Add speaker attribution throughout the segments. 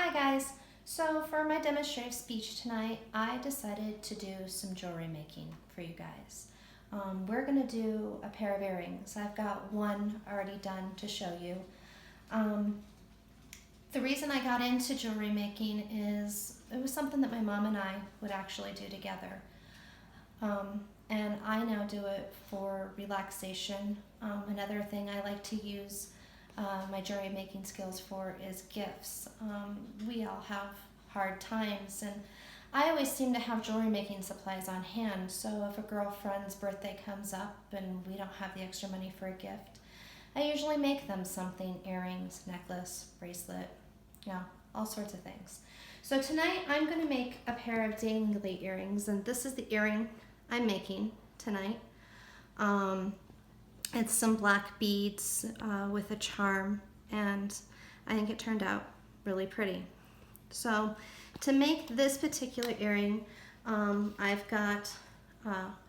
Speaker 1: Hi guys! So for my demonstrative speech tonight, I decided to do some jewelry making for you guys. We're going to do a pair of earrings. I've got one already done to show you. The reason I got into jewelry making is it was something that my mom and I would actually do together. And I now do it for relaxation. Another thing I like to use my jewelry making skills for is gifts. We all have hard times, and I always seem to have jewelry making supplies on hand, so if a girlfriend's birthday comes up and we don't have the extra money for a gift, I usually make them something: earrings, necklace, bracelet, all sorts of things. So tonight I'm going to make a pair of dangly earrings, and this is the earring I'm making tonight. It's some black beads with a charm, and I think it turned out really pretty. So to make this particular earring, I've got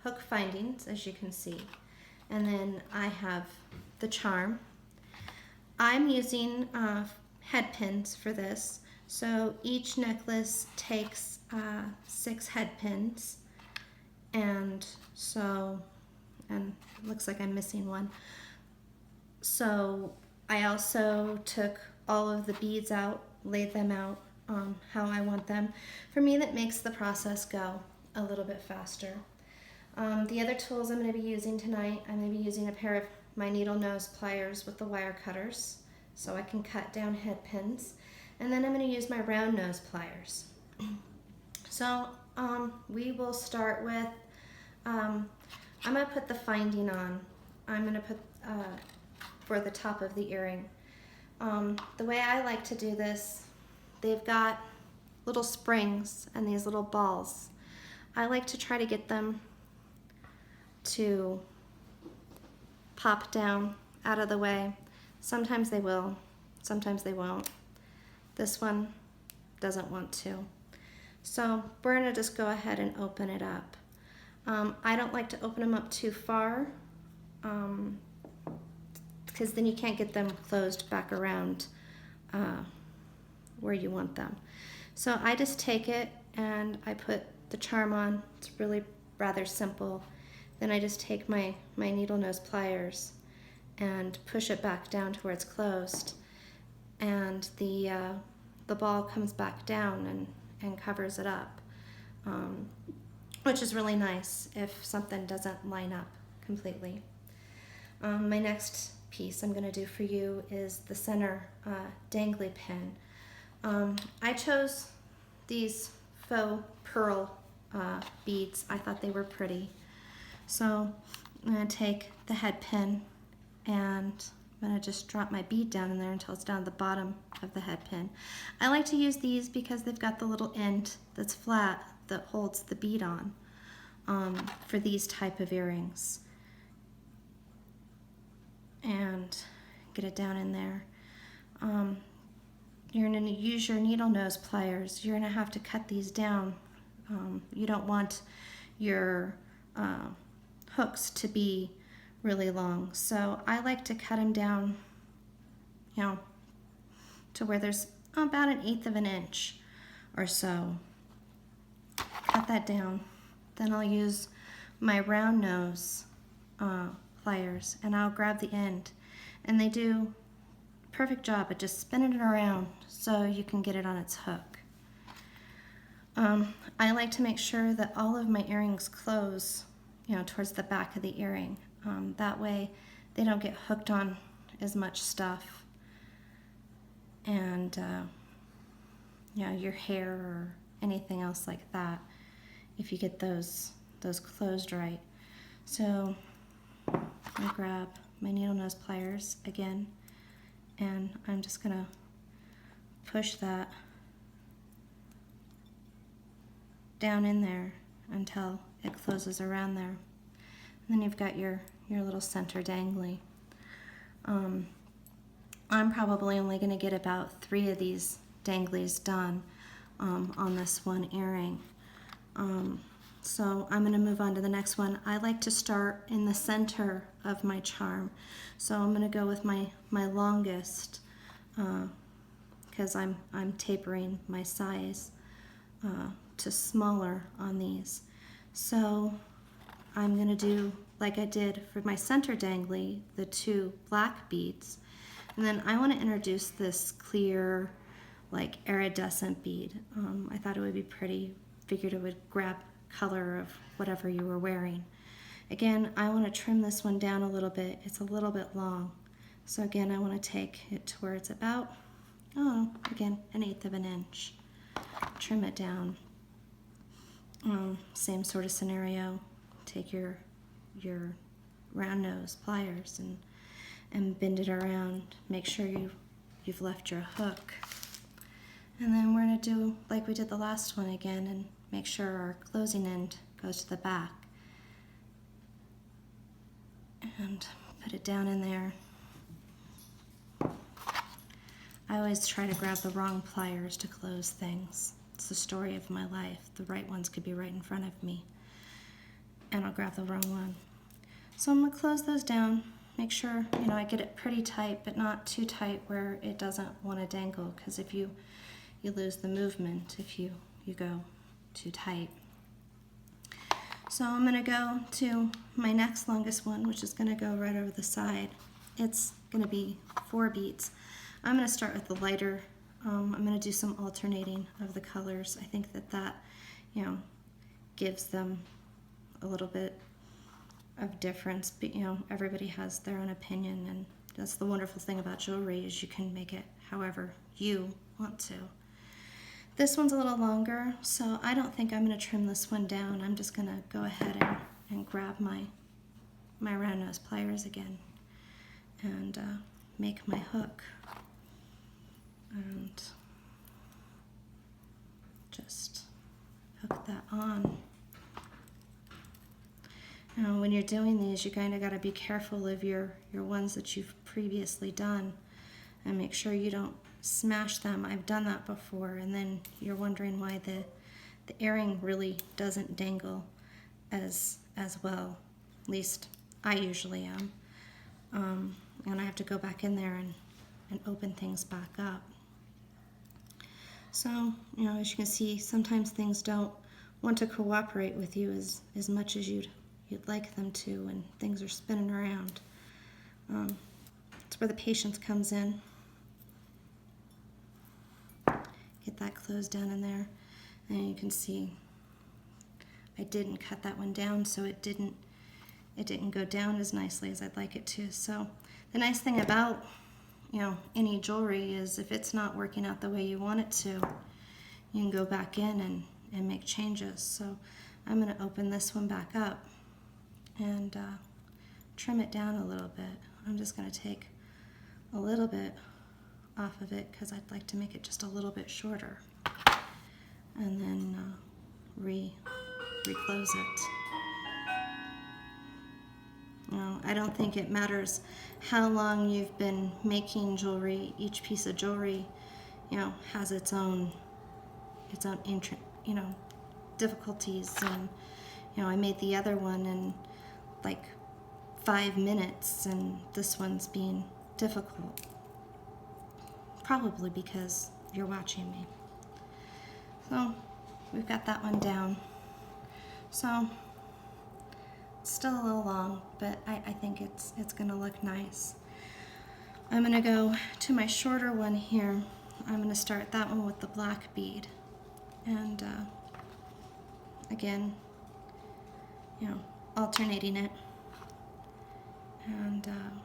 Speaker 1: hook findings, as you can see, and then I have the charm. I'm using head pins for this, so each necklace takes 6 head pins, and it looks like I'm missing one. So I also took all of the beads out, laid them out how I want them. For me, that makes the process go a little bit faster. The other tools I'm going to be using tonight, I'm going to be using a pair of my needle nose pliers with the wire cutters so I can cut down head pins. And then I'm going to use my round nose pliers. So we will start with, I'm going to put the finding on. I'm going to put for the top of the earring. The way I like to do this, they've got little springs and these little balls. I like to try to get them to pop down out of the way. Sometimes they will, sometimes they won't. This one doesn't want to. So we're going to just go ahead and open it up. I don't like to open them up too far because then you can't get them closed back around where you want them. So I just take it and I put the charm on. It's really rather simple. Then I just take my needle nose pliers and push it back down to where it's closed, and the ball comes back down and covers it up. Which is really nice if something doesn't line up completely. My next piece I'm going to do for you is the center dangly pin. I chose these faux pearl beads. I thought they were pretty. So I'm going to take the head pin and I'm going to just drop my bead down in there until it's down at the bottom of the head pin. I like to use these because they've got the little end that's flat that holds the bead on for these type of earrings. And get it down in there. You're going to use your needle nose pliers. You're going to have to cut these down. You don't want your hooks to be really long. So I like to cut them down, to where there's about 1/8 of an inch or so. Cut that down. Then I'll use my round nose pliers and I'll grab the end, and they do a perfect job at just spinning it around so you can get it on its hook. I like to make sure that all of my earrings close towards the back of the earring. That way they don't get hooked on as much stuff and your hair or anything else like that, if you get those closed right. So I grab my needle nose pliers again, and I'm just gonna push that down in there until it closes around there. And then you've got your little center dangly. I'm probably only gonna get about 3 of these danglies done on this one earring. So I'm going to move on to the next one. I like to start in the center of my charm. So I'm going to go with my longest because I'm tapering my size to smaller on these. So I'm going to do like I did for my center dangly, the 2 black beads. And then I want to introduce this clear, like iridescent bead. I thought it would be pretty. Figured it would grab color of whatever you were wearing. Again, I want to trim this one down a little bit. It's a little bit long. So again, I want to take it to where it's about, again, 1/8 of an inch. Trim it down. Same sort of scenario. Take your round nose pliers and bend it around. Make sure you've left your hook. And then we're going to do like we did the last one again and make sure our closing end goes to the back. And put it down in there. I always try to grab the wrong pliers to close things. It's the story of my life. The right ones could be right in front of me, and I'll grab the wrong one. So I'm going to close those down. Make sure, I get it pretty tight, but not too tight where it doesn't want to dangle, because if you lose the movement if you go too tight. So I'm going to go to my next longest one, which is going to go right over the side. It's going to be 4 beads. I'm going to start with the lighter. I'm going to do some alternating of the colors. I think that gives them a little bit of difference. But, everybody has their own opinion, and that's the wonderful thing about jewelry is you can make it however you want to. This one's a little longer, so I don't think I'm going to trim this one down. I'm just going to go ahead and grab my round nose pliers again and make my hook. And just hook that on. Now, when you're doing these, you kind of got to be careful of your ones that you've previously done and make sure you don't smash them. I've done that before, and then you're wondering why the earring really doesn't dangle as well. At least I usually am. And I have to go back in there and open things back up. So, as you can see, sometimes things don't want to cooperate with you as much as you'd like them to, and things are spinning around. That's where the patience comes in. Get that closed down in there, and you can see I didn't cut that one down, so it didn't go down as nicely as I'd like it to. So the nice thing about any jewelry is if it's not working out the way you want it to, you can go back in and make changes. So I'm going to open this one back up and trim it down a little bit. I'm just going to take a little bit off of it because I'd like to make it just a little bit shorter, and then reclose it. I don't think it matters how long you've been making jewelry. Each piece of jewelry, has its own difficulties. And I made the other one in like 5 minutes, and this one's being difficult. Probably because you're watching me. So we've got that one down. So it's still a little long, but I think it's going to look nice. I'm going to go to my shorter one here. I'm going to start that one with the black bead. And again, alternating it. And I'm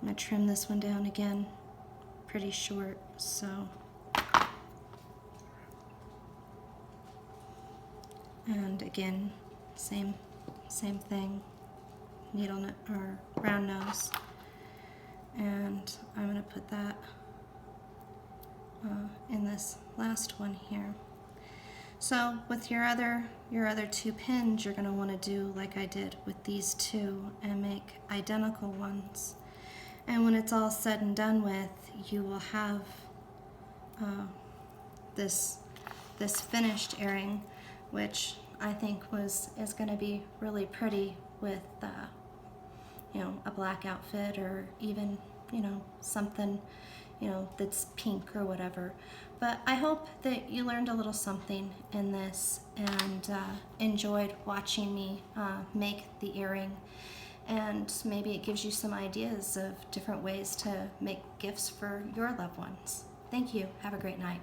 Speaker 1: going to trim this one down again, pretty short, so. And again, same thing, needle or round nose. And I'm going to put that in this last one here. So with your other 2 pins, you're going to want to do like I did with these 2 and make identical ones. And when it's all said and done with, you will have this finished earring, which I think is going to be really pretty with a black outfit, or even, something, that's pink or whatever. But I hope that you learned a little something in this and enjoyed watching me make the earring. And maybe it gives you some ideas of different ways to make gifts for your loved ones. Thank you. Have a great night.